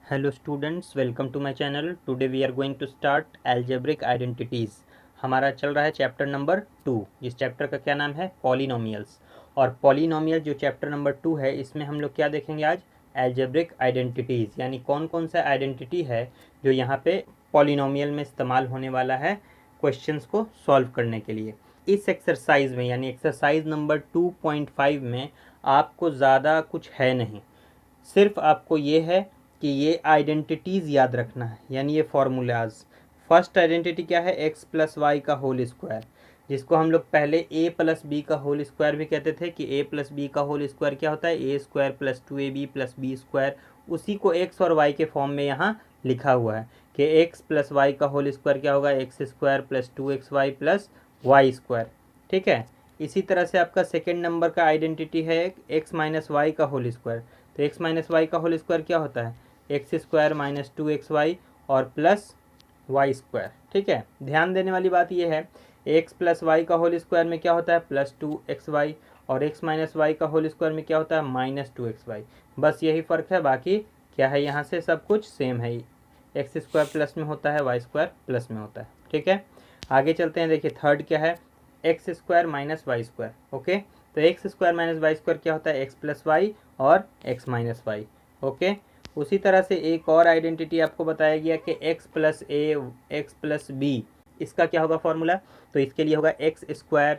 Hello students, welcome to my channel. Today we are going to start algebraic identities. हमारा चल रहा है chapter number 2। इस chapter का क्या नाम है? पॉलिनोमियल्स। और पॉलिनोमियल जो चैप्टर नंबर 2 है, इसमें हम लोग क्या देखेंगे आज? एल्जेब्रिक आइडेंटिटीज़, यानी कौन कौन सा आइडेंटिटी है जो यहाँ पे पॉलिनोमियल में इस्तेमाल होने वाला है क्वेश्चंस को सॉल्व करने के लिए। इस एक्सरसाइज में यानी एक्सरसाइज नंबर 2.5 में आपको ज़्यादा कुछ है नहीं, सिर्फ आपको ये है कि ये आइडेंटिटीज़ याद रखना है, यानी ये फार्मूलाज। फर्स्ट आइडेंटिटी क्या है? एक्स प्लस वाई का होल स्क्वायर, जिसको हम लोग पहले ए प्लस बी का होल स्क्वायर भी कहते थे कि ए प्लस बी का होल स्क्वायर क्या होता है? A square plus 2ab plus B square. उसी को एक्स और वाई के फॉर्म में यहाँ लिखा हुआ है कि एक्स प्लस वाई का होल स्क्वायर क्या होगा? X square plus 2xy plus y square. ठीक है। इसी तरह से आपका सेकेंड नंबर का आइडेंटिटी है एक्स माइनस वाई का होल स्क्वायर। तो एक्स माइनस वाई का होल स्क्वायर क्या होता है? एक्स स्क्वायर माइनस 2xy और प्लस वाई स्क्वायर। ठीक है। ध्यान देने वाली बात यह है, एक्स प्लस वाई का होल स्क्वायर में क्या होता है? प्लस 2xy, और एक्स माइनस वाई का होल स्क्वायर में क्या होता है? Minus 2xy। बस यही फ़र्क है, बाकी क्या है यहाँ से सब कुछ सेम है। एक्स स्क्वायर प्लस में होता है, वाई स्क्वायर प्लस में होता है। ठीक है। आगे चलते हैं। देखिए थर्ड क्या है? X square minus Y square. Okay, तो X square minus Y square क्या होता है? एक्स प्लस वाई और एक्स माइनस वाई। ओके। उसी तरह से एक और आइडेंटिटी आपको बताया गया कि एक्स प्लस ए एक्स प्लस बी, इसका क्या होगा फॉर्मूला? तो इसके लिए होगा एक्स स्क्वायर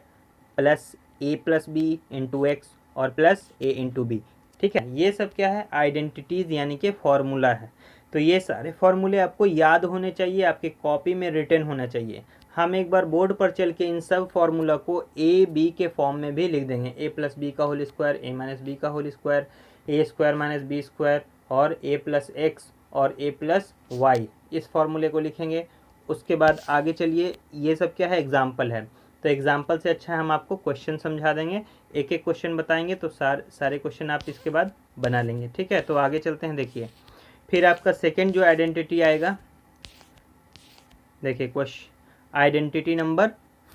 प्लस ए प्लस बी इंटू एक्स और प्लस ए इंटू बी। ठीक है। ये सब क्या है? आइडेंटिटीज़ यानी कि फॉर्मूला है। तो ये सारे फॉर्मूले आपको याद होने चाहिए, आपके कॉपी में रिटन होना चाहिए। हम एक बार बोर्ड पर चल के इन सब फॉर्मूला को ए बी के फॉर्म में भी लिख देंगे। ए प्लस बी का होल स्क्वायर, ए माइनस बी का होल स्क्वायर, ए स्क्वायर माइनस बी स्क्वायर और ए प्लस एक्स और ए प्लस वाई, इस फॉर्मूले को लिखेंगे। उसके बाद आगे चलिए, ये सब क्या है? एग्जाम्पल है। तो एग्जाम्पल से अच्छा है हम आपको क्वेश्चन समझा देंगे, एक एक क्वेश्चन बताएंगे तो सारे क्वेश्चन आप इसके बाद बना लेंगे। ठीक है। तो आगे चलते हैं। देखिए फिर आपका सेकेंड जो आइडेंटिटी आएगा, देखिए क्वेश्चन आइडेंटिटी नंबर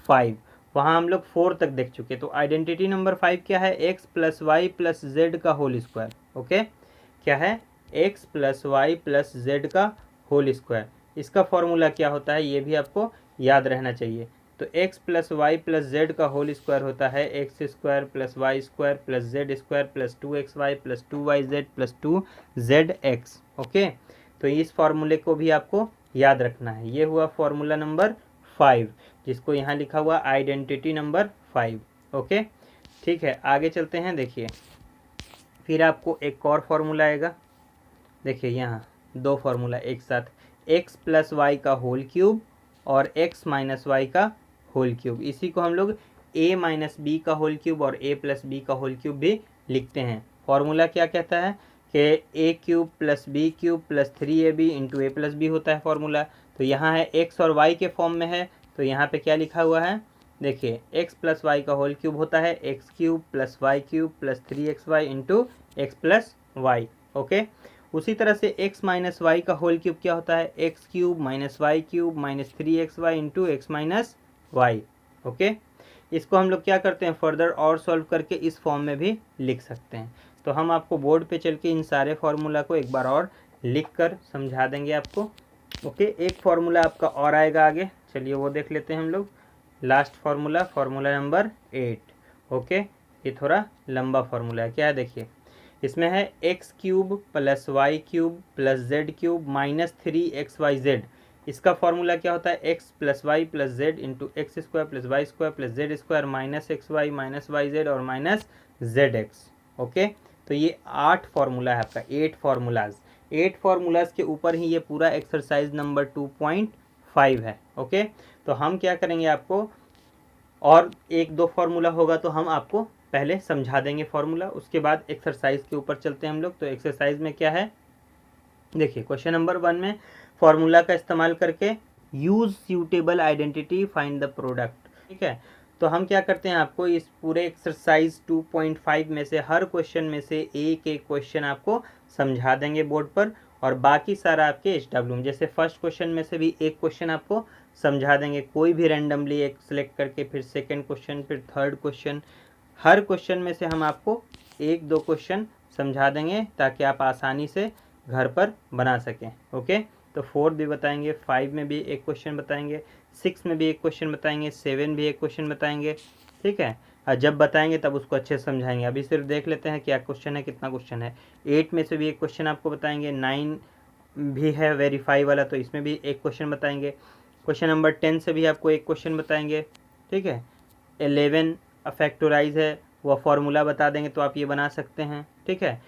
5, वहाँ हम लोग 4 तक देख चुके। तो आइडेंटिटी नंबर 5 क्या है? X plus y plus z का होल स्क्वायर। ओके, क्या है? X plus y plus z का होल स्क्वायर। इसका फॉर्मूला क्या होता है ये भी आपको याद रहना चाहिए। तो x plus y plus z का होल स्क्वायर होता है x square plus y square plus z square plus 2xy plus 2yz plus 2zx। Okay, तो इस फॉर्मूले को भी आपको याद रखना है। ये हुआ फॉर्मूला नंबर 5, जिसको यहाँ लिखा हुआ आइडेंटिटी नंबर 5। ओके, ठीक है। आगे चलते हैं। देखिए फिर आपको एक और फॉर्मूला आएगा। देखिए यहाँ दो फार्मूला एक साथ, एक्स प्लस वाई का होल क्यूब और एक्स माइनस वाई का होल क्यूब। इसी को हम लोग ए माइनस बी का होल क्यूब और ए प्लस बी का होल क्यूब भी लिखते हैं। फॉर्मूला क्या कहता है कि A cube plus B cube plus 3ab into A plus B होता है फॉर्मूला। तो यहाँ है एक्स और वाई के फॉर्म में है, तो यहाँ पे क्या लिखा हुआ है? देखिए एक्स प्लस वाई का होल क्यूब होता है x cube plus Y cube plus 3xy into x plus y. Okay, उसी तरह से x माइनस वाई का होल क्यूब क्या होता है? X cube minus y cube minus 3xy into x minus Y. Okay, इसको हम लोग क्या करते हैं? फर्दर और सॉल्व करके इस फॉर्म में भी लिख सकते हैं। तो हम आपको बोर्ड पे चल के इन सारे फार्मूला को एक बार और लिख कर समझा देंगे आपको। ओके, एक फार्मूला आपका और आएगा आगे, चलिए वो देख लेते हैं हम लोग। Last formula, formula number 8। Okay, ये थोड़ा लंबा फार्मूला है। क्या है? देखिए इसमें है x cube plus Y cube plus z cube minus 3xyz। इसका फॉर्मूला क्या होता है? X plus y plus z into x square plus y square plus z square minus xy minus yz और माइनस zx। ओके, तो ये 8 formula है आपका, 8 formulas. 8 formulas के ऊपर ही ये पूरा एक्सरसाइज नंबर 2.5 है। ओके, तो हम क्या करेंगे, आपको और एक दो फार्मूला होगा तो हम आपको पहले समझा देंगे फार्मूला, उसके बाद एक्सरसाइज के ऊपर चलते हैं हम लोग। तो एक्सरसाइज में क्या है? देखिए क्वेश्चन नंबर 1 में फार्मूला का इस्तेमाल करके use suitable identity find the product. ठीक है, तो हम क्या करते हैं, आपको इस पूरे एक्सरसाइज 2.5 में से हर क्वेश्चन में से एक एक क्वेश्चन आपको समझा देंगे बोर्ड पर, और बाकी सारा आपके SW में, जैसे फर्स्ट क्वेश्चन में से भी एक क्वेश्चन आपको समझा देंगे, कोई भी रैंडमली एक सिलेक्ट करके, फिर सेकंड क्वेश्चन, फिर थर्ड क्वेश्चन। हर क्वेश्चन में से हम आपको एक दो क्वेश्चन समझा देंगे ताकि आप आसानी से घर पर बना सकें। ओके, तो 4 भी बताएंगे, 5 में भी एक क्वेश्चन बताएंगे, 6 में भी एक क्वेश्चन बताएंगे, 7 भी एक क्वेश्चन बताएंगे। ठीक है, और जब बताएंगे तब उसको अच्छे से समझाएंगे। अभी सिर्फ देख लेते हैं क्या क्वेश्चन है, कितना क्वेश्चन है। 8 में से भी एक क्वेश्चन आपको बताएंगे, 9 भी है वेरीफाई वाला, तो इसमें भी एक क्वेश्चन बताएंगे। क्वेश्चन नंबर 10 से भी आपको एक क्वेश्चन बताएंगे। ठीक है, 11 फैक्टराइज है, वह फॉर्मूला बता देंगे तो आप ये बना सकते हैं। ठीक है,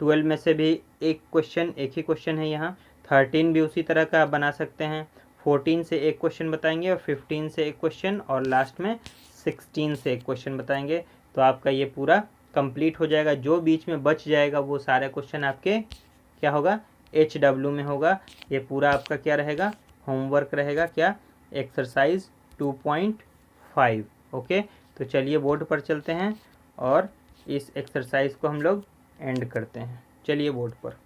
12 में से भी एक क्वेश्चन, एक ही क्वेश्चन है यहाँ। 13 भी उसी तरह का आप बना सकते हैं। 14 से एक क्वेश्चन बताएंगे, और 15 से एक क्वेश्चन, और लास्ट में 16 से एक क्वेश्चन बताएंगे। तो आपका ये पूरा कंप्लीट हो जाएगा। जो बीच में बच जाएगा वो सारे क्वेश्चन आपके क्या होगा, HW में होगा। ये पूरा आपका क्या रहेगा, होमवर्क रहेगा, क्या, एक्सरसाइज 2.5। ओके, तो चलिए बोर्ड पर चलते हैं और इस एक्सरसाइज को हम लोग एंड करते हैं। चलिए बोर्ड पर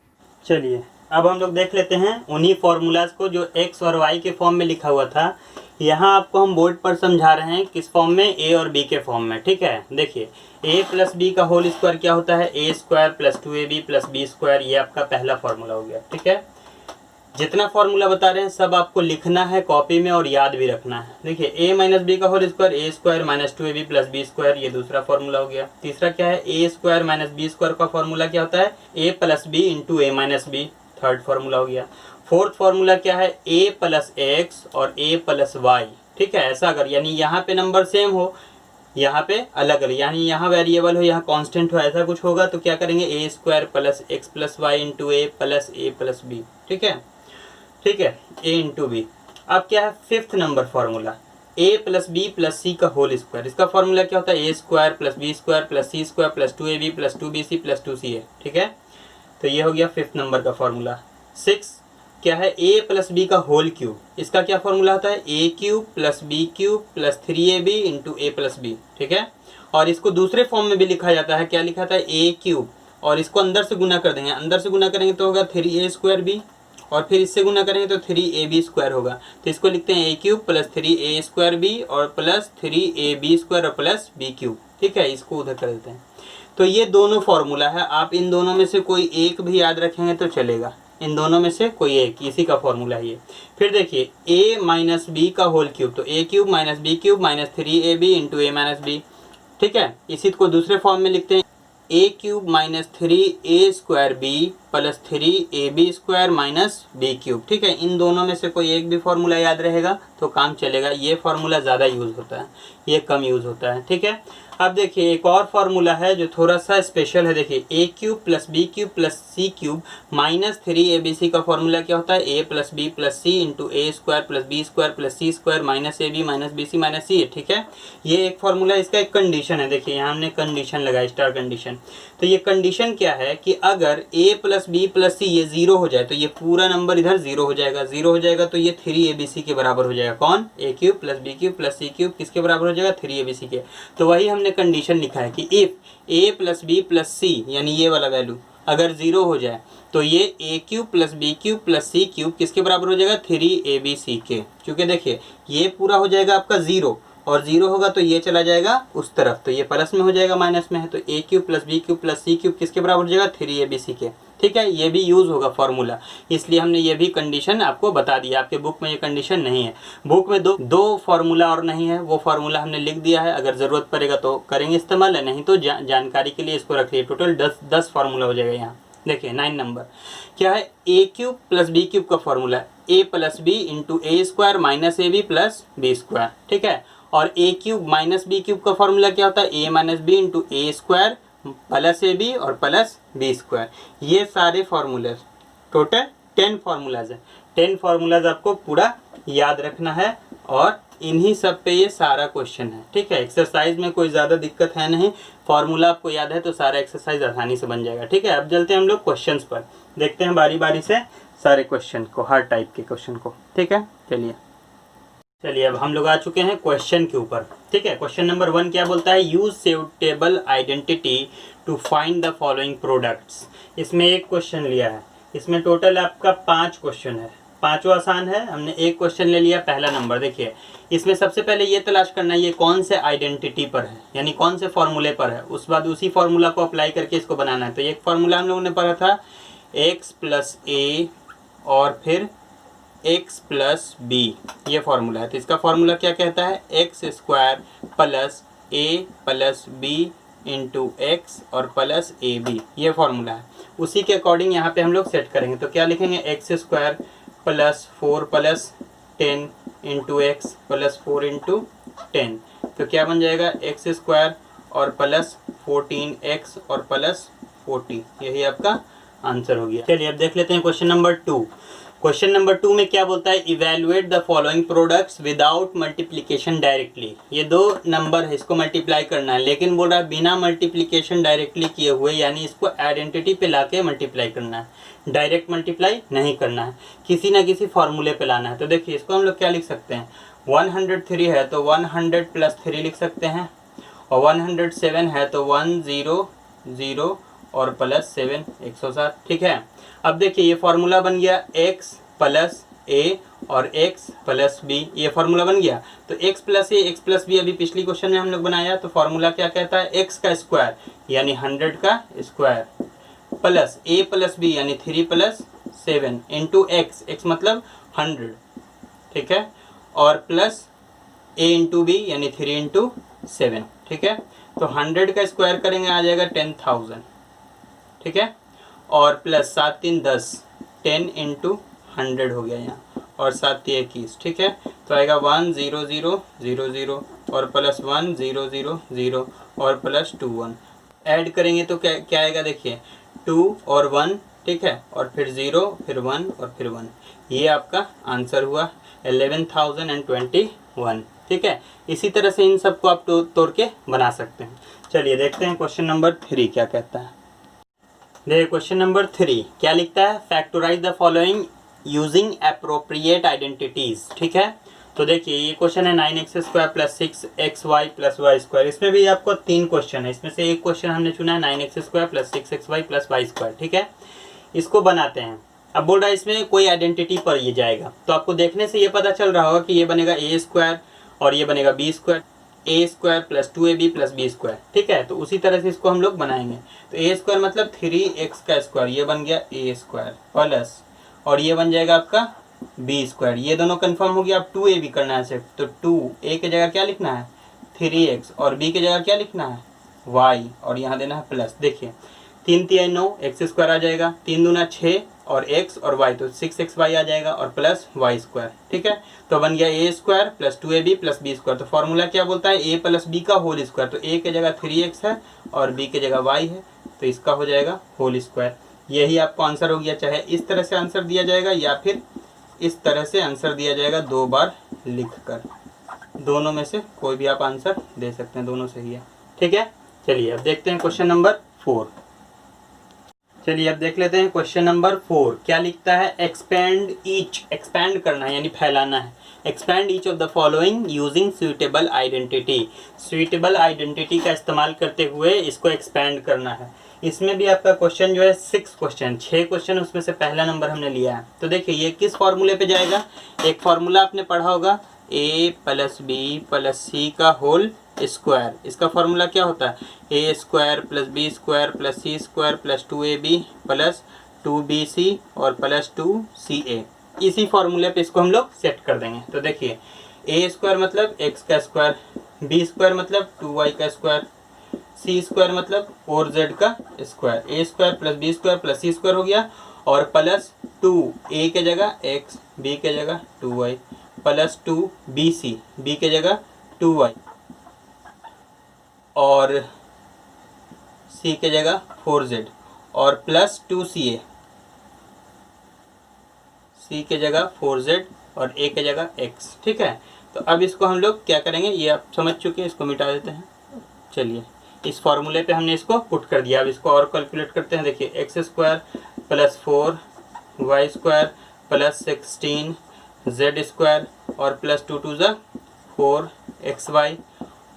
चलिए, अब हम लोग देख लेते हैं उन्हीं फॉर्मूलाज को जो x और y के फॉर्म में लिखा हुआ था। यहाँ आपको हम बोर्ड पर समझा रहे हैं किस फॉर्म में, a और b के फॉर्म में। ठीक है, देखिए a प्लस बी का होल स्क्वायर क्या होता है, a square plus 2ab plus B square. ये आपका पहला फॉर्मूला हो गया। ठीक है, जितना फॉर्मूला बता रहे हैं सब आपको लिखना है कॉपी में और याद भी रखना है। देखिए a माइनस बी का whole square, a square minus 2ab plus B square, ये दूसरा फॉर्मूला हो गया। तीसरा क्या है, a square minus b square का फॉर्मूला क्या होता है, a plus B into a minus b, third formula हो गया। फोर्थ फॉर्मूला क्या है, a प्लस एक्स और a प्लस वाई। ठीक है, ऐसा अगर यानी यहाँ पे नंबर सेम हो, यहाँ पे अलग अलग, यानी यहाँ वेरिएबल हो, यहाँ कांस्टेंट हो, ऐसा कुछ होगा तो क्या करेंगे, a square plus x plus y into a plus b. ठीक है, ठीक है, a इंटू बी। अब क्या है, fifth number formula, a plus B plus C का होल स्क्वायर। इसका फॉर्मूला क्या होता है, a square plus B square plus C square plus 2ab plus 2bc plus 2ca। ठीक है, तो ये हो गया फिफ्थ नंबर का फॉर्मूला। 6 क्या है, a प्लस बी का होल क्यूब। इसका क्या फॉर्मूला होता है, a cube plus B cube plus 3ab into a plus b. ठीक है, और इसको दूसरे फॉर्म में भी लिखा जाता है, क्या लिखा था, a क्यूब, और इसको अंदर से गुना कर देंगे, अंदर से गुना करेंगे तो होगा 3a स्क्वायर बी, और फिर इससे गुना करेंगे तो 3ab स्क्वायर होगा। तो इसको लिखते हैं a cube plus 3a square b और प्लस 3ab स्क्वायर और प्लस b क्यूब। ठीक है, इसको उधर कर देते हैं। तो ये दोनों फॉर्मूला है, आप इन दोनों में से कोई एक भी याद रखेंगे तो चलेगा, इन दोनों में से कोई एक, इसी का फॉर्मूला है ये। फिर देखिए a माइनस बी का होल क्यूब, तो a cube minus B cube minus 3ab into a minus b. ठीक है, इसी को दूसरे फॉर्म में लिखते हैं, a cube minus 3a square b plus 3ab square minus B cube. ठीक है, इन दोनों में से कोई एक भी फॉर्मूला याद रहेगा तो काम चलेगा। ये फॉर्मूला ज़्यादा यूज़ होता है, ये कम यूज़ होता है। ठीक है, अब देखिए एक और फार्मूला है जो थोड़ा सा स्पेशल है। देखिए a cube plus B cube plus C cube minus 3abc का फॉर्मूला क्या होता है, a plus B plus C into a square plus B square plus C square minus ab minus B C minus C. ठीक है, ये एक formula, इसका एक कंडीशन है। देखिए यहाँ हमने कंडीशन लगाया, स्टार कंडीशन। तो ये कंडीशन क्या है कि अगर a प्लस बी प्लस सी ये 0 हो जाए तो ये पूरा नंबर इधर 0 हो जाएगा, 0 हो जाएगा तो ये 3abc के बराबर हो जाएगा। कौन, a cube plus B cube plus C cube किसके बराबर हो जाएगा, 3abc के। तो वही हमने कंडीशन लिखा है कि if a plus B plus C यानी ये वाला वैल्यू अगर 0 हो जाए तो ये a cube plus B cube plus C cube किसके बराबर हो जाएगा, 3abc के। क्योंकि देखिए ये पूरा हो जाएगा आपका 0 और 0 होगा तो ये चला जाएगा उस तरफ, तो ये प्लस में हो जाएगा, माइनस में है, तो a cube plus B cube plus C cube किसके बराबर हो जाएगा, 3abc के। ठीक है, ये भी यूज़ होगा फॉर्मूला, इसलिए हमने ये भी कंडीशन आपको बता दिया। आपके बुक में ये कंडीशन नहीं है, बुक में दो फार्मूला और नहीं है, वो फार्मूला हमने लिख दिया है। अगर ज़रूरत पड़ेगा तो करेंगे इस्तेमाल, है नहीं तो जानकारी के लिए इसको रख लिए। टोटल 10 फार्मूला हो जाएगा यहाँ। देखिए 9 नंबर क्या है, a cube plus B cube का formula a plus B into A square minus ab plus B square. ठीक है, और a cube minus B cube का फॉर्मूला क्या होता है, a minus B into A square plus ab और plus B square. ये सारे फार्मूले टोटल 10 फार्मूलाज है। 10 फार्मूलाज आपको पूरा याद रखना है और इन्हीं सब पे ये सारा क्वेश्चन है। ठीक है, एक्सरसाइज में कोई ज़्यादा दिक्कत है नहीं, फार्मूला आपको याद है तो सारा एक्सरसाइज आसानी से बन जाएगा। ठीक है, अब चलते हैं हम लोग क्वेश्चंस पर, देखते हैं बारी बारी से सारे क्वेश्चन को, हर टाइप के क्वेश्चन को। ठीक है, चलिए अब हम लोग आ चुके हैं क्वेश्चन के ऊपर। ठीक है, क्वेश्चन नंबर 1 क्या बोलता है, use suitable identity to find the following products. इसमें एक क्वेश्चन लिया है, इसमें टोटल आपका 5 क्वेश्चन है, पांचों आसान है। हमने एक क्वेश्चन ले लिया, पहला नंबर। देखिए इसमें सबसे पहले ये तलाश करना है ये कौन से आइडेंटिटी पर है, यानी कौन से फॉर्मूले पर है, उस बाद उसी फॉर्मूला को अप्लाई करके इसको बनाना है। तो एक फॉर्मूला हम लोगों ने पढ़ा था एक्स प्लस ए और फिर एक्स प्लस बी, ये फॉर्मूला है। तो इसका फॉर्मूला क्या कहता है, एक्स स्क्वायर प्लस ए प्लस बी इंटू एक्स और प्लस ए बी, ये फॉर्मूला है। उसी के अकॉर्डिंग यहाँ पे हम लोग सेट करेंगे। तो क्या लिखेंगे, x square plus 4 plus 10 into x plus 4 into 10, तो क्या बन जाएगा, एक्स स्क्वायर और प्लस 14x और प्लस 40, यही आपका आंसर हो गया। चलिए अब देख लेते हैं क्वेश्चन नंबर 2। क्वेश्चन नंबर 2 में क्या बोलता है, evaluate the following products without multiplication directly. ये दो नंबर है, इसको मल्टीप्लाई करना है, लेकिन बोल रहा है बिना मल्टीप्लिकेशन डायरेक्टली किए हुए, यानी इसको आइडेंटिटी पे लाके मल्टीप्लाई करना है, डायरेक्ट मल्टीप्लाई नहीं करना है, किसी ना किसी फॉर्मूले पे लाना है। तो देखिए इसको हम लोग क्या लिख सकते हैं, 103 है तो 100 प्लस 3 लिख सकते हैं, और 107 है तो 100 और प्लस 7 107, ठीक है। अब देखिए ये फार्मूला बन गया x प्लस a और x प्लस b, ये फार्मूला बन गया। तो x plus a x plus b अभी पिछली क्वेश्चन में हम लोग बनाया, तो फार्मूला क्या कहता है, x का स्क्वायर यानी 100 का square plus a plus b यानी 3 प्लस 7 इंटू x मतलब 100, ठीक है, और प्लस a इंटू b यानी 3 इंटू 7, ठीक है। तो 100 का स्क्वायर करेंगे आ जाएगा 10,000, ठीक है, और प्लस 7 3 10, 10 इंटू 100 हो गया यहाँ, और 7 3 21, ठीक है। तो आएगा 10000 और प्लस 1000 और प्लस 21, ऐड करेंगे तो क्या क्या आएगा, देखिए 2 और 1, ठीक है, और फिर 0 फिर 1 और फिर 1, ये आपका आंसर हुआ 11,021, ठीक है। इसी तरह से इन सबको आप तोड़ के बना सकते हैं। चलिए देखते हैं क्वेश्चन नंबर 3 क्या कहता है। देखिए क्वेश्चन नंबर 3 क्या लिखता है, factorise the following using appropriate identities, ठीक है। तो देखिए ये क्वेश्चन है 9x² plus 6xy plus y square. इसमें भी आपको 3 क्वेश्चन है, इसमें से एक क्वेश्चन हमने चुना है 9x² plus 6xy plus y square, ठीक है। इसको बनाते हैं। अब बोल रहा है इसमें कोई आइडेंटिटी पर ये जाएगा, तो आपको देखने से ये पता चल रहा होगा कि ये बनेगा a² और ये बनेगा b², a² plus 2ab plus b², ठीक है। तो उसी तरह से इसको हम लोग बनाएंगे। तो a² मतलब 3x का स्क्वायर, ये बन गया a² प्लस, और ये बन जाएगा आपका b², ये दोनों कंफर्म हो गया। अब 2ab करना है सिर्फ, तो 2a की जगह क्या लिखना है 3x, और b की जगह क्या लिखना है y, और यहाँ देना है प्लस। देखिए 3 3 9 x² आ जाएगा, 3 दूना 6 और x और y, तो 6xy आ जाएगा और प्लस y², ठीक है। तो बन गया a² plus 2ab plus b²। तो फॉर्मूला क्या बोलता है, a प्लस b का होल स्क्वायर। तो a की जगह 3x है और b की जगह y है, तो इसका हो जाएगा होल स्क्वायर। यही आपको आंसर हो गया। चाहे इस तरह से आंसर दिया जाएगा या फिर इस तरह से आंसर दिया जाएगा 2 बार लिख कर, दोनों में से कोई भी आप आंसर दे सकते हैं, दोनों सही है, ठीक है। चलिए अब देखते हैं क्वेश्चन नंबर 4। चलिए अब देख लेते हैं क्वेश्चन नंबर 4 क्या लिखता है, एक्सपेंड ईच, एक्सपैंड करना है यानी फैलाना है। Expand each of the following using suitable identity, suitable identity का इस्तेमाल करते हुए इसको एक्सपैंड करना है। इसमें भी आपका क्वेश्चन जो है 6 क्वेश्चन, उसमें से पहला नंबर हमने लिया है। तो देखिए ये किस फॉर्मूले पे जाएगा, एक फॉर्मूला आपने पढ़ा होगा a plus B plus C का होल स्क्वायर। इसका फॉर्मूला क्या होता है, a² plus b² plus c² plus 2ab plus 2bc और प्लस 2ca। इसी फॉर्मूले पे इसको हम लोग सेट कर देंगे। तो देखिए a² मतलब x का स्क्वायर, b² मतलब 2y का स्क्वायर, c² मतलब 4z का square, a² plus b² plus c² हो गया, और प्लस 2 a के जगह x, b के जगह 2y प्लस 2bc, b के जगह 2y और c के जगह 4z और प्लस 2ca, c के जगह 4z और a के जगह x, ठीक है। तो अब इसको हम लोग क्या करेंगे, ये आप समझ चुके हैं, इसको मिटा देते हैं। चलिए इस फॉर्मूले पे हमने इसको पुट कर दिया। अब इसको और कैलकुलेट करते हैं। देखिए x² plus 4y² plus 16z² और प्लस 2 2 ज़ा 4xy,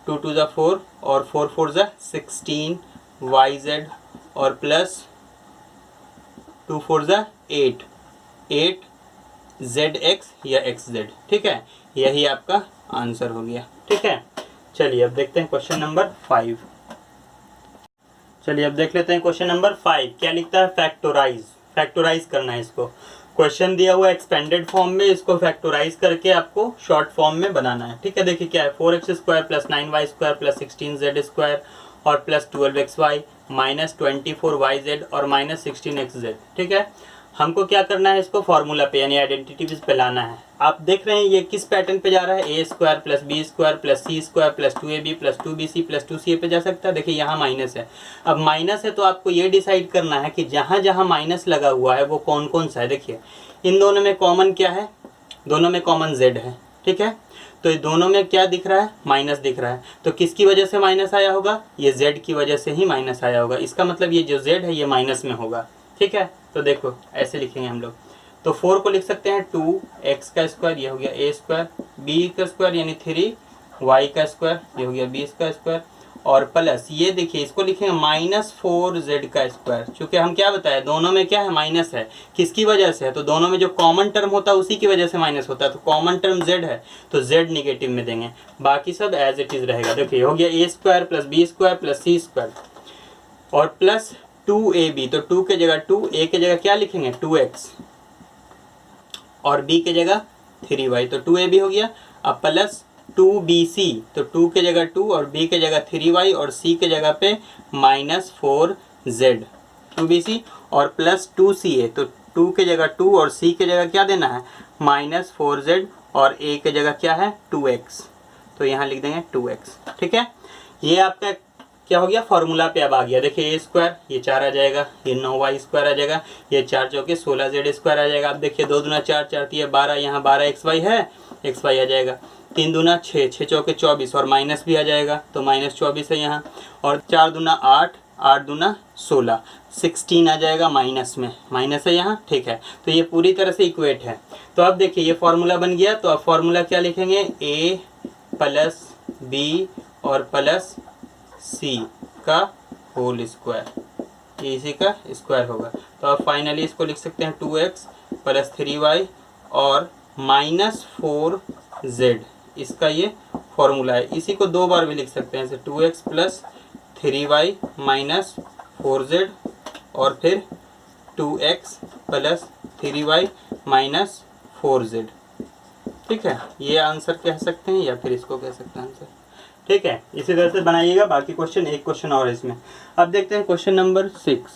2 2 ज़ा 4 और 4 4 ज़ा 16yz और प्लस 2 4 ज़ा 8 8zx या xz, ठीक है। यही आपका आंसर हो गया, ठीक है। चलिए अब देखते हैं क्वेश्चन नंबर 5। चलिए अब देख लेते हैं क्वेश्चन नंबर 5 क्या लिखता है, फैक्टोराइज। फैक्टराइज करना है इसको। क्वेश्चन दिया हुआ एक्सपेंडेड फॉर्म में, इसको फैक्टराइज करके आपको शॉर्ट फॉर्म में बनाना है। ठीक है, देखिए क्या है, 4x² plus 9y² plus 16z² और प्लस 12xy माइनस 24yz और माइनस 16xz। ठीक है, हमको क्या करना है, इसको फॉर्मूला पे यानी आइडेंटिटीज पे लाना है। आप देख रहे हैं ये किस पैटर्न पे जा रहा है, a² plus b² plus c² plus 2ab plus 2bc plus 2ca पे जा सकता है। देखिए यहाँ माइनस है, अब माइनस है तो आपको ये डिसाइड करना है कि जहाँ जहाँ माइनस लगा हुआ है वो कौन कौन सा है। देखिए इन दोनों में कॉमन क्या है, दोनों में कॉमन z है। ठीक है, तो ये दोनों में क्या दिख रहा है, माइनस दिख रहा है। तो किसकी वजह से माइनस आया होगा, ये z की वजह से ही माइनस आया होगा। इसका मतलब ये जो z है ये माइनस में होगा। ठीक है, तो देखो ऐसे लिखेंगे हम लोग। तो 4 को लिख सकते हैं 2x², ये हो गया a², b² यानी 3y², ये हो गया b², और प्लस ये देखिए इसको लिखेंगे -4z²। चूँकि हम क्या बताए, दोनों में क्या है, माइनस है। किसकी वजह से है, तो दोनों में जो कॉमन टर्म होता है उसी की वजह से माइनस होता है। तो कॉमन टर्म z है तो z निगेटिव में देंगे, बाकी सब एज इट इज रहेगा। देखिए हो गया a² plus b² plus c² और प्लस 2ab। तो 2 के जगह 2, a के जगह क्या लिखेंगे 2x और b के जगह 3y, तो 2ab हो गया। अब प्लस 2bc, तो 2 के जगह 2 और b के जगह 3y और c के जगह पे -4z 2bc और प्लस 2ca, तो 2 के जगह 2 और c के जगह क्या देना है -4z और a के जगह क्या है 2x, तो यहाँ लिख देंगे 2x। ठीक है, ये आपका क्या हो गया, फॉर्मूला पे अब आ गया। देखिए a² ये 4 आ जाएगा, ये 9y² आ जाएगा, ये 4 चौके 16z² आ जाएगा। अब देखिए 2 दूना 4, 4 3 12, यहाँ 12xy है, xy आ जाएगा। 3 दूना 6, 6 चौके 24 और माइनस भी आ जाएगा, तो -24 है यहाँ। और 4 दूना 8, 8 दूना 16, 16 आ जाएगा माइनस में, माइनस है यहाँ। ठीक है, तो ये पूरी तरह से इक्वेट है। तो अब देखिए ये फॉर्मूला बन गया। तो अब फॉर्मूला क्या लिखेंगे, a प्लस b और प्लस c का होल स्क्वायर, ये इसी का स्क्वायर होगा। तो अब फाइनली इसको लिख सकते हैं 2x प्लस 3y और -4z, इसका ये फॉर्मूला है। इसी को 2 बार भी लिख सकते हैं, जैसे 2x plus 3y minus 4z और फिर 2x plus 3y minus 4z। ठीक है, ये आंसर कह सकते हैं या फिर इसको कह सकते हैं आंसर। ठीक है, इसी तरह से बनाइएगा। बाकी क्वेश्चन, एक क्वेश्चन और इसमें। अब देखते हैं क्वेश्चन नंबर 6।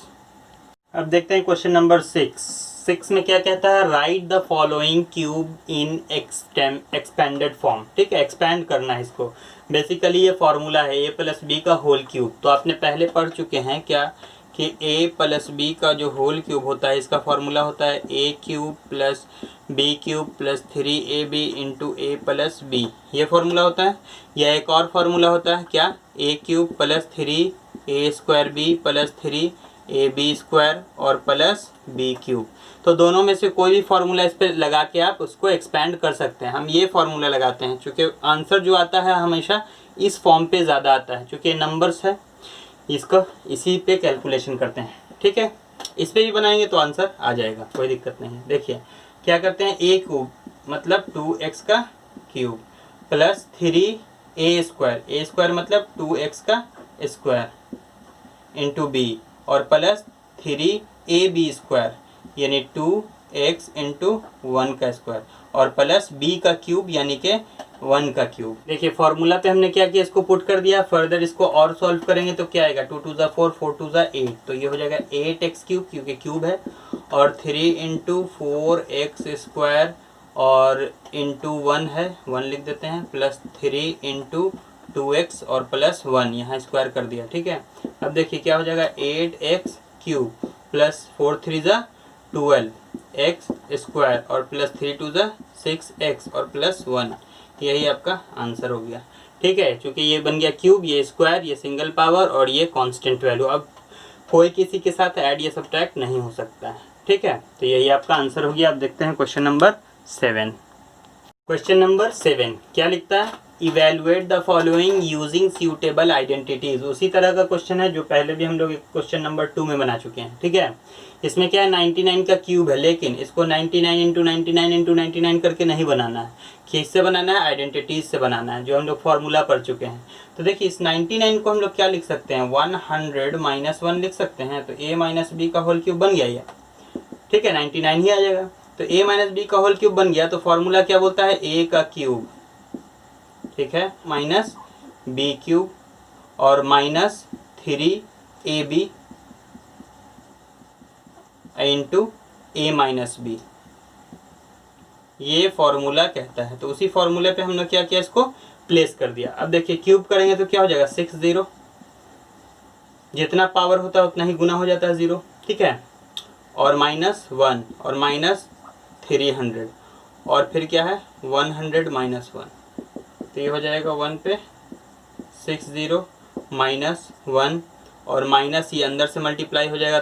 अब देखते हैं क्वेश्चन नंबर 6 में क्या कहता है, right the following cube in expanded form. ठीक है, एक्सपेंड करना है इसको। बेसिकली ये फॉर्मूला है a प्लस बी का होल क्यूब। तो आपने पहले पढ़ चुके हैं क्या कि a प्लस बी का जो होल क्यूब होता है इसका फॉर्मूला होता है a³ plus b³ plus 3ab into a plus b, ये फॉर्मूला होता है। या एक और फार्मूला होता है क्या, a³ plus 3a² plus 3ab² और प्लस b³। तो दोनों में से कोई भी फार्मूला इस पर लगा के आप उसको एक्सपेंड कर सकते हैं। हम ये फार्मूला लगाते हैं क्योंकि आंसर जो आता है हमेशा इस फॉर्म पे ज़्यादा आता है, क्योंकि नंबर्स है, इसको इसी पे कैलकुलेशन करते हैं। ठीक है, इस पे भी बनाएंगे तो आंसर आ जाएगा, कोई दिक्कत नहीं है। देखिए क्या करते हैं, a³ मतलब 2x का क्यूब प्लस 3a² मतलब 2x का स्क्वायर इंटू b और प्लस 3ab² यानी 2x इंटू 1 का स्क्वायर और प्लस b का क्यूब यानी के 1 का क्यूब। देखिए फॉर्मूला पे हमने क्या किया, इसको पुट कर दिया। फर्दर इसको और सॉल्व करेंगे तो क्या आएगा, 2 2 4 4 2 8, तो ये हो जाएगा 8x³ क्योंकि क्यूब है, और 3 इंटू 4x² और इंटू 1 है, 1 लिख देते हैं, प्लस 3 इंटू 2x और प्लस 1, यहाँ स्क्वायर कर दिया। ठीक है, अब देखिए क्या हो जाएगा, 8x³ प्लस 4 3 12x² और प्लस 3 2 6x और प्लस 1, यही आपका आंसर हो गया। ठीक है, क्योंकि ये बन गया क्यूब, ये स्क्वायर, ये सिंगल पावर और ये कांस्टेंट वैल्यू। अब कोई किसी के साथ ऐड या सब्ट्रैक्ट नहीं हो सकता है। ठीक है, तो यही आपका आंसर हो गया। अब देखते हैं क्वेश्चन नंबर 7। क्वेश्चन नंबर 7 क्या लिखता है, evaluate the following using suitable identities. उसी तरह का क्वेश्चन है जो पहले भी हम लोग क्वेश्चन नंबर 2 में बना चुके हैं। ठीक है, इसमें क्या है, 99 का क्यूब है, लेकिन इसको 99 इंटू 99 इंटू 99 करके नहीं बनाना है। किससे बनाना है, आइडेंटिटीज से बनाना है, जो हम लोग फॉर्मूला पढ़ चुके हैं। तो देखिए इस 99 को हम लोग क्या लिख सकते हैं, 100 -1 लिख सकते हैं। तो a माइनस बी का होल क्यूब बन गया ये, ठीक है, 99 ही आ जाएगा। तो a माइनस बी का होल क्यूब बन गया। तो फॉर्मूला क्या बोलता है, a का क्यूब, ठीक है, माइनस बी क्यूब और minus 3ab into a minus b, ये फॉर्मूला कहता है। तो उसी फॉर्मूले पे हमने क्या किया, इसको प्लेस कर दिया। अब देखिए क्यूब करेंगे तो क्या हो जाएगा, 60, जितना पावर होता है उतना ही गुना हो जाता है 0, ठीक है, और -1 और माइनस 300 और फिर क्या है 100 माइनस 1, तो ये हो जाएगा 1 पे 60 माइनस 1 और माइनस ये अंदर से मल्टीप्लाई हो जाएगा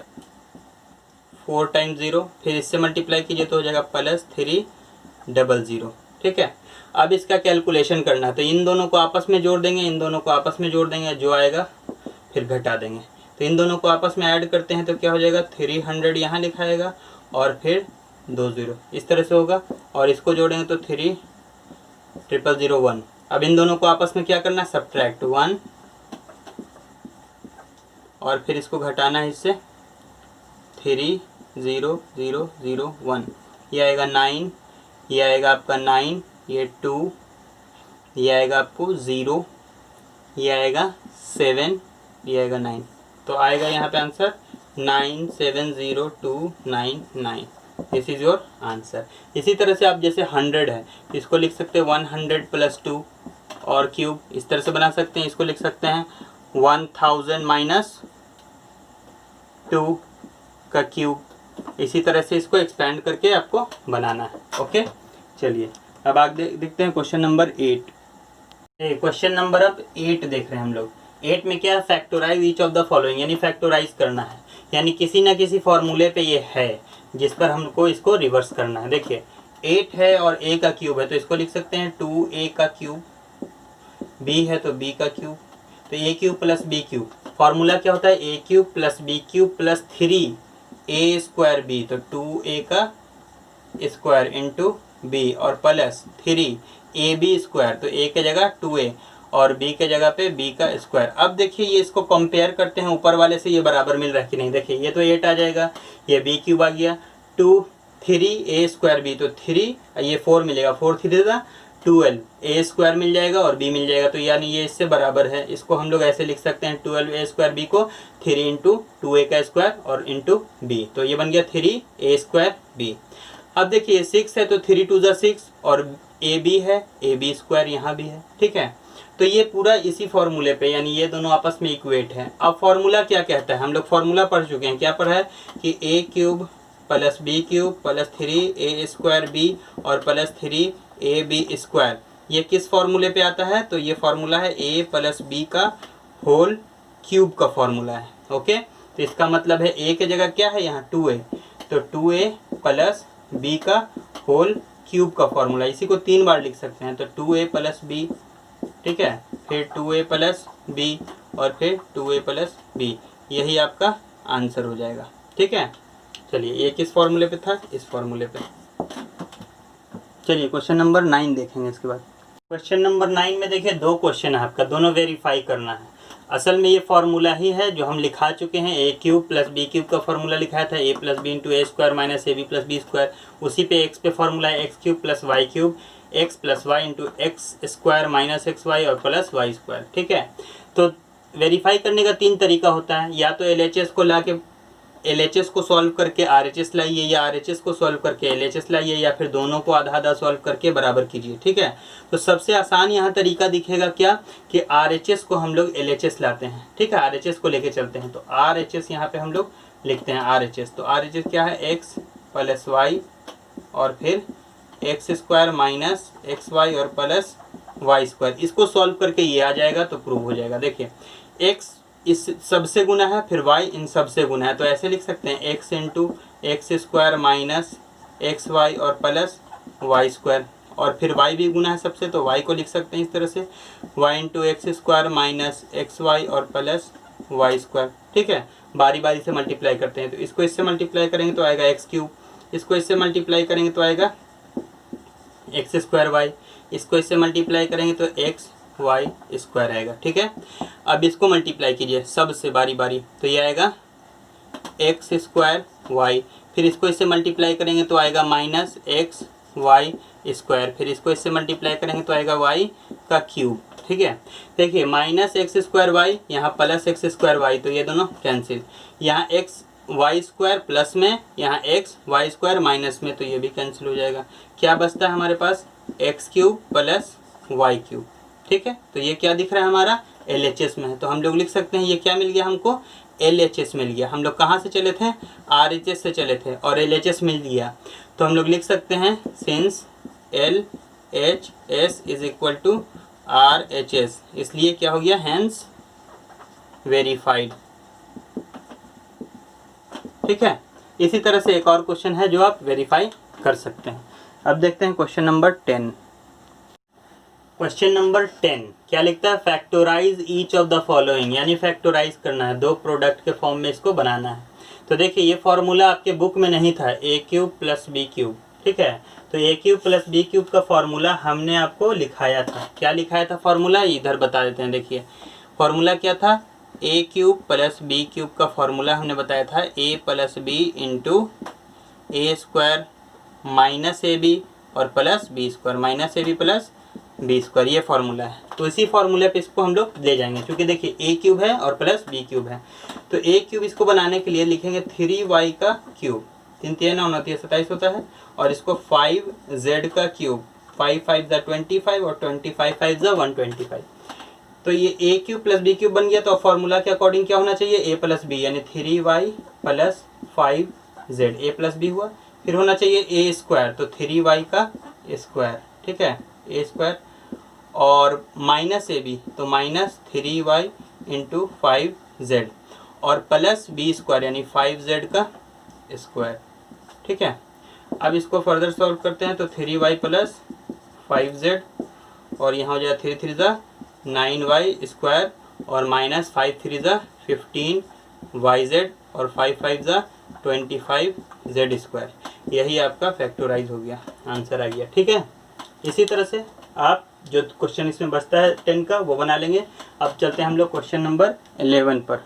4 टाइम्स 0, फिर इससे मल्टीप्लाई कीजिए तो हो जाएगा +300, ठीक है। अब इसका कैलकुलेशन करना है, तो इन दोनों को आपस में जोड़ देंगे, इन दोनों को आपस में जोड़ देंगे, जो आएगा फिर घटा देंगे। तो इन दोनों को आपस में ऐड करते हैं तो क्या हो जाएगा, 300 यहाँ लिखाएगा और फिर 20 इस तरह से होगा, और इसको जोड़ेंगे तो 30001। अब इन दोनों को आपस में क्या करना है, सब्ट्रैक्ट 1 और फिर इसको घटाना है इससे 30001, ये आएगा 9, ये आएगा आपका 9, ये 2, ये आएगा आपको 0, ये आएगा 7, ये आएगा 9। तो आएगा यहाँ पे answer 970299। This is your answer. इसी तरह से आप जैसे 100 है तो इसको लिख सकते हैं 100 + 2 और क्यूब, इस तरह से बना सकते हैं। इसको लिख सकते हैं 1000 - 2 का क्यूब। इसी तरह से इसको एक्सपेंड करके आपको बनाना है। ओके, चलिए अब आगे देखते हैं क्वेश्चन नंबर 8। क्वेश्चन नंबर अब 8 देख रहे हैं हम लोग। 8 में क्या है, factorise each of the following, यानी फैक्टोराइज करना है, यानी किसी ना किसी फॉर्मूले पे ये है जिस पर हमको इसको रिवर्स करना है। देखिए 8 है और a का क्यूब है तो इसको लिख सकते हैं 2a का क्यूब, b है तो b का क्यूब, तो a cube plus b cube. Formula क्या होता है, a cube plus b cube plus 3a square b, तो 2a का स्क्वायर इंटू b और प्लस 3ab स्क्वायर, तो a के जगह 2a और b के जगह पे b का स्क्वायर। अब देखिए ये इसको कंपेयर करते हैं ऊपर वाले से, ये बराबर मिल रहा है कि नहीं। देखिए ये तो 8 आ जाएगा, ये b क्यूब आ गया, 2 3a स्क्वायर b, तो 3 ये 4 मिलेगा, 4 3 12, a स्क्वायर मिल जाएगा और b मिल जाएगा, तो यानी ये इससे बराबर है। इसको हम लोग ऐसे लिख सकते हैं 12a स्क्वायर b को 3 इंटू 2a का स्क्वायर और इंटू b, तो ये बन गया 3a स्क्वायर b। अब देखिए 6 है तो 3 2 6 और ab है, ab स्क्वायर यहाँ भी है, ठीक है। तो ये पूरा इसी फॉर्मूले पे, यानी ये दोनों आपस में इक्वेट हैं। अब फॉर्मूला क्या कहता है, हम लोग फॉर्मूला पढ़ चुके हैं, क्या पढ़ा है कि a cube plus b cube plus 3a square b और प्लस 3ab स्क्वायर, ये किस फॉर्मूले पे आता है, तो ये फॉर्मूला है a प्लस b का होल क्यूब का फॉर्मूला है। ओके, तो इसका मतलब है a के जगह क्या है यहाँ 2a, तो 2a प्लस b का होल क्यूब का फॉर्मूला, इसी को 3 बार लिख सकते हैं, तो 2a प्लस b, ठीक है, फिर 2a प्लस b और फिर 2a प्लस b, यही आपका आंसर हो जाएगा, ठीक है। चलिए ये किस फॉर्मूले पे था, इस फॉर्मूले पे। चलिए क्वेश्चन नंबर 9 देखेंगे इसके बाद। क्वेश्चन नंबर 9 में देखिए 2 क्वेश्चन है आपका, दोनों वेरीफाई करना है। असल में ये फार्मूला ही है जो हम लिखा चुके हैं, a cube plus b cube का फार्मूला लिखाया था, a plus B into A square minus ab plus B square. उसी पे x पे फार्मूला है x cube plus y cube, x plus y into x square minus x y और plus y square, ठीक है। तो वेरीफाई करने का 3 तरीका होता है, या तो LHS को ला के LHS को सॉल्व करके RHS लाइए, या RHS को सॉल्व करके LHS लाइए, या फिर दोनों को आधा आधा सॉल्व करके बराबर कीजिए, ठीक है। तो सबसे आसान यहाँ तरीका दिखेगा क्या कि RHS को हम लोग LHS लाते हैं, ठीक है, RHS को लेके चलते हैं। तो RHS यहाँ पे हम लोग लिखते हैं RHS, तो RHS क्या है, x प्लस वाई और फिर x square minus x y और प्लस वाई स्क्वायर। इसको सॉल्व करके ये आ जाएगा तो प्रूव हो जाएगा। देखिए x इस सबसे गुना है, फिर y इन सबसे गुना है, तो ऐसे लिख सकते हैं x into x square minus x y और प्लस वाई स्क्वायर, और फिर y भी गुना है सबसे, तो y को लिख सकते हैं इस तरह से y into x square minus x y और प्लस वाई स्क्वायर, ठीक है। बारी बारी से मल्टीप्लाई करते हैं, तो इसको इससे मल्टीप्लाई करेंगे तो आएगा एक्स क्यूब, इसको इससे मल्टीप्लाई करेंगे तो आएगा एक्स स्क्वायर वाई, इसको इससे मल्टीप्लाई करेंगे तो एक्स वाई स्क्वायर आएगा, ठीक है। अब इसको मल्टीप्लाई कीजिए सब से बारी बारी, तो ये आएगा एक्स स्क्वायर वाई, फिर इसको इससे मल्टीप्लाई करेंगे तो आएगा माइनस एक्स वाई स्क्वायर, फिर इसको इससे मल्टीप्लाई करेंगे तो आएगा वाई का क्यूब। ठीक है, देखिए माइनस एक्स स्क्वायर वाई, यहाँ प्लस एक्स स्क्वायर वाई, तो ये दोनों कैंसिल, यहाँ एक्स वाई स्क्वायर प्लस में, यहाँ एक्स वाई स्क्वायर माइनस में, तो ये भी कैंसिल हो जाएगा। क्या बचता है हमारे पास, X cube plus Y cube. ठीक है, तो ये क्या दिख रहा है हमारा, LHS में है, तो हम लोग लिख सकते हैं ये क्या मिल गया हमको, LHS मिल गया। हम लोग कहाँ से चले थे, RHS से चले थे और LHS मिल गया, तो हम लोग लिख सकते हैं since LHS is equal to RHS, इसलिए क्या हो गया, हैंस वेरीफाइड। ठीक है, इसी तरह से एक और क्वेश्चन है जो आप वेरीफाई कर सकते हैं। अब देखते हैं क्वेश्चन नंबर 10। क्वेश्चन नंबर 10 क्या लिखता है, factorise each of the following, यानी फैक्टोराइज करना है, दो प्रोडक्ट के फॉर्म में इसको बनाना है। तो देखिए ये फॉर्मूला आपके बुक में नहीं था, a cube plus B cube. ठीक है, तो a cube plus B cube का फॉर्मूला हमने आपको लिखाया था। क्या लिखाया था फॉर्मूला, इधर बता देते हैं। देखिए फॉर्मूला क्या था, a cube plus B cube का फॉर्मूला हमने बताया था a plus B into A square minus A B और plus B square, minus A B plus B square, ये फार्मूला है। तो इसी फार्मूले पे इसको हम लोग ले जाएंगे, क्योंकि देखिए ए क्यूब है और प्लस बी क्यूब है, तो ए क्यूब इसको बनाने के लिए लिखेंगे 3y का क्यूब, 3 3 9 9 27 होता है, और इसको 5z का क्यूब, 5 5 ज़ा 25 और 25 5 ज़ा 125। तो ये ए क्यूब प्लस बी क्यूब बन गया, तो फार्मूला के अकॉर्डिंग क्या होना चाहिए, ए प्लस बी, यानी 3y प्लस 5z, ए प्लस बी हुआ। फिर होना चाहिए ए स्क्वायर, तो 3y का स्क्वायर। ठीक है, ए स्क्वायर, और माइनस ए बी, तो माइनस 3y इंटू 5z, और प्लस बी स्क्वायर यानी 5z का स्क्वायर। ठीक है, अब इसको फर्दर सॉल्व करते हैं, तो 3y प्लस 5z, और यहाँ हो जाएगा 3 3 ज़ा 9y स्क्वायर, और माइनस 5 3 ज़ा 15yz, और 5 5 ज़ा 25z स्क्वायर। यही आपका फैक्टोराइज हो गया, आंसर आ गया। ठीक है, इसी तरह से आप जो क्वेश्चन इसमें बचता है 10 का वो बना लेंगे। अब चलते हैं हम लोग क्वेश्चन नंबर 11 पर।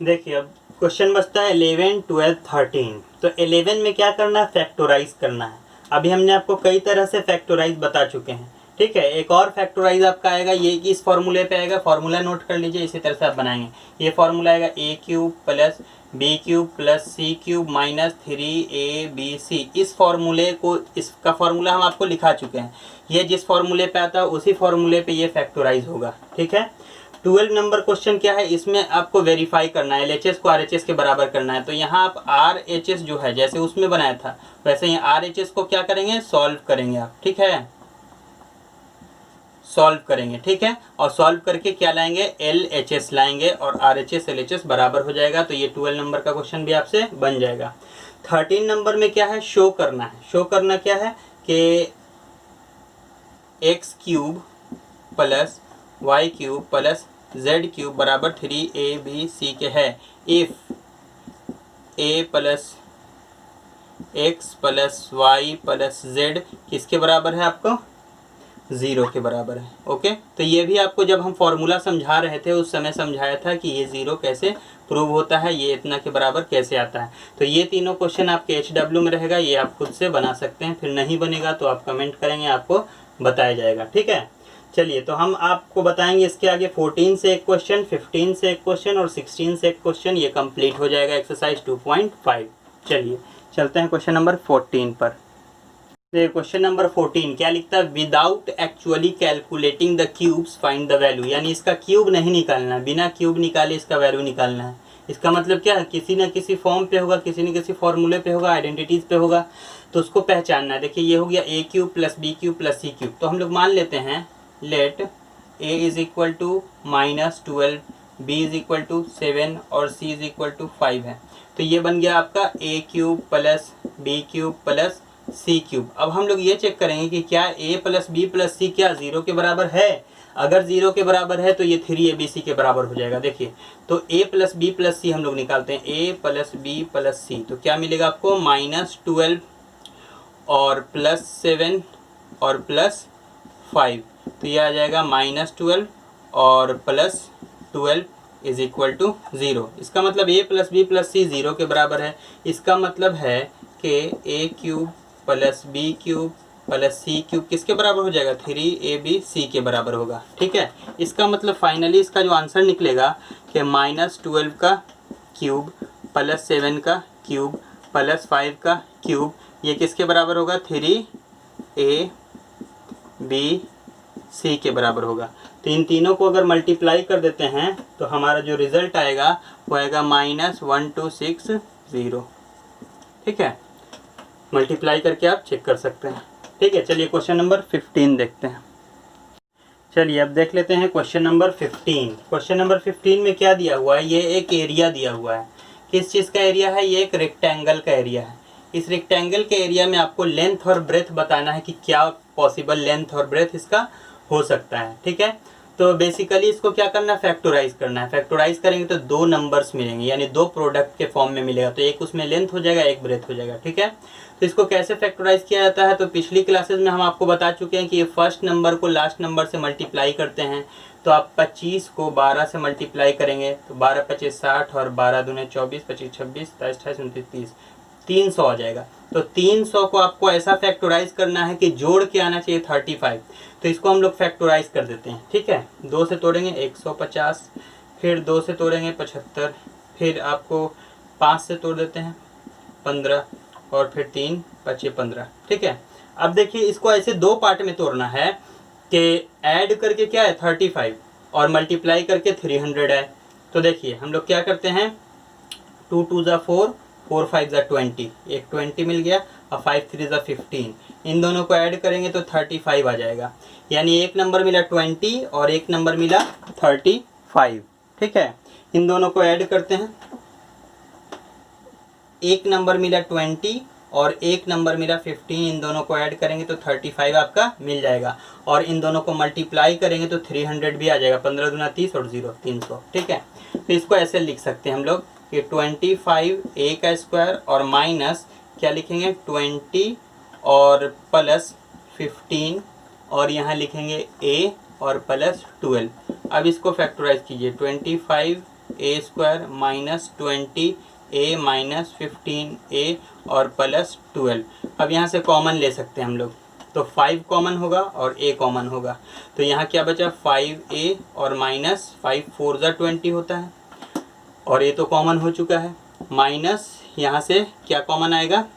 देखिए अब क्वेश्चन बचता है 11 12 13। तो 11 में क्या करना है, फैक्टोराइज करना है। अभी हमने आपको कई तरह से फैक्टोराइज बता चुके हैं। ठीक है, एक और फैक्टोराइज आपका आएगा, ये इस फॉर्मूले पे आएगा, फॉर्मूला नोट कर लीजिए, इसी तरह से आप बनाएंगे। ये फॉर्मूला आएगा a cube plus B cube plus C cube minus 3ab। इस फॉर्मूले को, इसका फॉर्मूला हम आपको लिखा चुके हैं। ये जिस फॉर्मूले पे आता है उसी फॉर्मूले पे ये फैक्टोराइज होगा। ठीक है, 12 नंबर क्वेश्चन क्या है, इसमें आपको वेरीफाई करना है, LHS को RHS के बराबर करना है। तो यहाँ आप RHS जो है जैसे उसमें बनाया था वैसे ही RHS को क्या करेंगे, सॉल्व करेंगे आप। ठीक है, सॉल्व करेंगे। ठीक है, और सॉल्व करके क्या लाएंगे, LHS लाएंगे, और RHS LHS बराबर हो जाएगा। तो ये 12 नंबर का क्वेश्चन भी आपसे बन जाएगा। 13 नंबर में क्या है, शो करना है। शो करना क्या है कि x cube plus Y cube plus z cube बराबर 3abc के है if a plus x plus y plus z किसके बराबर है, आपको 0 के बराबर है। ओके, तो ये भी आपको जब हम फॉर्मूला समझा रहे थे उस समय समझाया था कि ये 0 कैसे प्रूव होता है, ये इतना के बराबर कैसे आता है। तो ये तीनों क्वेश्चन आपके HW में रहेगा, ये आप खुद से बना सकते हैं। फिर नहीं बनेगा तो आप कमेंट करेंगे, आपको बताया जाएगा। ठीक है, चलिए तो हम आपको बताएंगे इसके आगे 14 से एक क्वेश्चन, 15 से एक क्वेश्चन और 16 से एक क्वेश्चन, ये कंप्लीट हो जाएगा एक्सरसाइज 2.5। चलिए चलते हैं क्वेश्चन नंबर 14 पर। क्वेश्चन नंबर 14 क्या लिखता है, without actually calculating the cubes find the value, यानी इसका क्यूब नहीं निकालना है, बिना क्यूब निकाले इसका वैल्यू निकालना है। इसका मतलब क्या है, किसी न किसी फॉर्म पे होगा, किसी न किसी फॉर्मूले पे होगा, आइडेंटिटीज पे होगा, तो उसको पहचानना है। देखिए ये हो गया a cube plus B cube plus C cube. तो हम लोग मान लेते हैं let a is equal to -12, b is equal to 7 और c इज इक्वल टू 5 है। तो ये बन गया आपका a cube plus B cube plus C cube. अब हम लोग ये चेक करेंगे कि क्या a plus B plus c क्या 0 के बराबर है। अगर 0 के बराबर है तो ये 3abc के बराबर हो जाएगा। देखिए तो a प्लस बी प्लस सी हम लोग निकालते हैं, a प्लस बी प्लस सी, तो क्या मिलेगा आपको -12 और +7 और +5, तो ये आ जाएगा -12 और +12 इज इक्वल टू 0। इसका मतलब a plus B plus c 0 के बराबर है। इसका मतलब है कि a cube plus B cube plus C cube किसके बराबर हो जाएगा, 3ab के बराबर होगा। ठीक है, इसका मतलब फाइनली इसका जो आंसर निकलेगा कि -12 का क्यूब प्लस 7 का क्यूब प्लस 5 का क्यूब, ये किसके बराबर होगा, 3ab के बराबर होगा। तो इन तीनों को अगर मल्टीप्लाई कर देते हैं तो हमारा जो रिजल्ट आएगा वो आएगा -1260। ठीक है, मल्टीप्लाई करके आप चेक कर सकते हैं। ठीक है, चलिए क्वेश्चन नंबर 15 देखते हैं। चलिए अब देख लेते हैं क्वेश्चन नंबर 15। क्वेश्चन नंबर 15 में क्या दिया हुआ है, ये एक एरिया दिया हुआ है। किस चीज़ का एरिया है, ये एक रेक्टेंगल का एरिया है। इस रेक्टेंगल के एरिया में आपको लेंथ और ब्रेथ बताना है कि क्या पॉसिबल लेंथ और ब्रेथ इसका हो सकता है। ठीक है, तो बेसिकली इसको क्या करना है, फैक्टराइज करना है। फैक्टराइज करेंगे तो दो नंबर्स मिलेंगे, यानी दो प्रोडक्ट के फॉर्म में मिलेगा। तो एक उसमें लेंथ हो जाएगा, एक ब्रेथ हो जाएगा। ठीक है, तो इसको कैसे फैक्टराइज किया जाता है, तो पिछली क्लासेस में हम आपको बता चुके हैं कि ये फर्स्ट नंबर को लास्ट नंबर से मल्टीप्लाई करते हैं। तो आप 25 को 12 से मल्टीप्लाई करेंगे तो 12 25 60 और 12 दूने 24, 25 26 27 28 29 30, 300 आ जाएगा। तो 300 को आपको ऐसा फैक्टराइज करना है कि जोड़ के आना चाहिए 35। तो इसको हम लोग फैक्टराइज कर देते हैं। ठीक है, 2 से तोड़ेंगे 150, फिर 2 से तोड़ेंगे 75, फिर आपको 5 से तोड़ देते हैं 15 और फिर 3 5 15। ठीक है, अब देखिए इसको ऐसे दो पार्ट में तोड़ना है कि ऐड करके क्या है 35 और मल्टीप्लाई करके 300 है। तो देखिए हम लोग क्या करते हैं, 2 2 ज़ा 4, 4 5 ज़ा 20, एक 20 मिल गया और 5 3 ज़ा 15। इन दोनों को ऐड करेंगे तो 35 आ जाएगा। यानी एक नंबर मिला 20 और एक नंबर मिला 35। ठीक है, इन दोनों को ऐड करते हैं। एक नंबर मिला 20 और एक नंबर मिला 15, इन दोनों को ऐड करेंगे तो 35 आपका मिल जाएगा। और इन दोनों को मल्टीप्लाई करेंगे तो 300 भी आ जाएगा। 15 दूना 30 और 0 300। ठीक है, तो इसको ऐसे लिख सकते हैं हम लोग कि 25 a का स्क्वायर और माइनस क्या लिखेंगे 20 और प्लस 15 और यहाँ लिखेंगे a और प्लस 12। अब इसको फैक्टराइज कीजिए, 25 a square minus 20 a minus 15a और प्लस 12। अब यहाँ से कॉमन ले सकते हैं हम लोग, तो 5 कॉमन होगा और a कॉमन होगा। तो यहाँ क्या बचा 5a और माइनस 5 4 ज़ा 20 होता है और ये तो कॉमन हो चुका है। माइनस यहाँ से क्या कॉमन आएगा,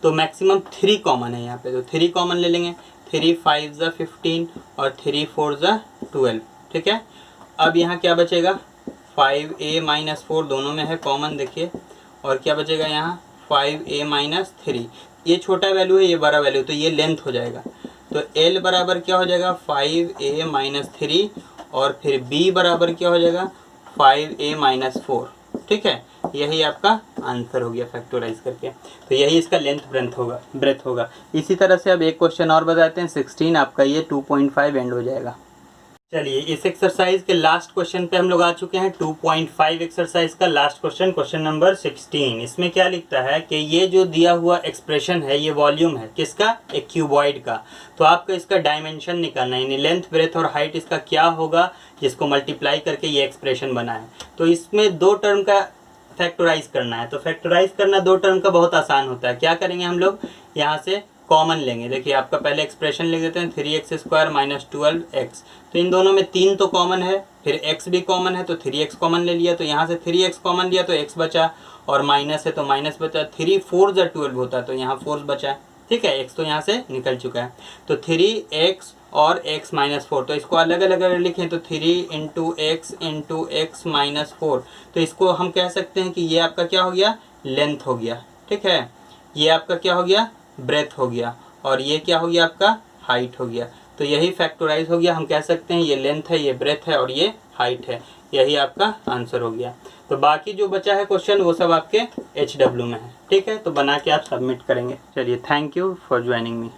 तो मैक्सिमम 3 कॉमन है यहाँ पे, तो 3 कॉमन ले लेंगे। 3 5 ज़ा 15 और 3 4 ज़ा 12। ठीक है, अब यहाँ क्या बचेगा 5a माइनस 4 दोनों में है कॉमन, देखिए। और क्या बचेगा यहाँ 5a माइनस 3, ये छोटा वैल्यू है ये बड़ा वैल्यू, तो ये लेंथ हो जाएगा। तो l बराबर क्या हो जाएगा 5a माइनस 3 और फिर b बराबर क्या हो जाएगा 5a माइनस 4। ठीक है, यही आपका आंसर हो गया फैक्टराइज करके। तो यही इसका ब्रेथ होगा। इसी तरह से अब एक क्वेश्चन और बताते हैं 16, आपका ये 2.5 एंड हो जाएगा। चलिए इस एक्सरसाइज के लास्ट क्वेश्चन पे हम लोग आ चुके हैं। 2.5 एक्सरसाइज का लास्ट क्वेश्चन, क्वेश्चन नंबर 16। इसमें क्या लिखता है कि ये जो दिया हुआ एक्सप्रेशन है ये वॉल्यूम है किसका, एक क्यूबॉइड का। तो आपको इसका डायमेंशन निकालना है, यानी लेंथ ब्रेथ और हाइट इसका क्या होगा जिसको मल्टीप्लाई करके ये एक्सप्रेशन बना है। तो इसमें दो टर्म का फैक्टराइज करना है। तो फैक्टराइज करना दो टर्म का बहुत आसान होता है। क्या करेंगे हम लोग, यहाँ से कॉमन लेंगे। देखिए आपका पहले एक्सप्रेशन लिख देते हैं 3x स्क्वायर माइनस 12x। तो इन दोनों में 3 तो कॉमन है, फिर x भी कॉमन है तो 3x कॉमन ले लिया। तो यहाँ से 3x कॉमन लिया तो x बचा और माइनस है तो माइनस बचा। 3 4 ज़ा 12 होता है तो यहाँ 4 बचा। ठीक है, x तो यहाँ से निकल चुका है। तो 3x और x माइनस 4, तो इसको अलग अलग अगर लिखें तो 3 इंटू x माइनस 4। तो इसको हम कह सकते हैं कि ये आपका क्या हो गया, लेंथ हो गया। ठीक है, ये आपका क्या हो गया, ब्रेथ हो गया, और ये क्या हो गया आपका, हाइट हो गया। तो यही फैक्टराइज हो गया। हम कह सकते हैं ये लेंथ है, ये ब्रेथ है और ये हाइट है। यही आपका आंसर हो गया। तो बाकी जो बचा है क्वेश्चन वो सब आपके HW में है। ठीक है, तो बना के आप सबमिट करेंगे। चलिए, thank you for joining me.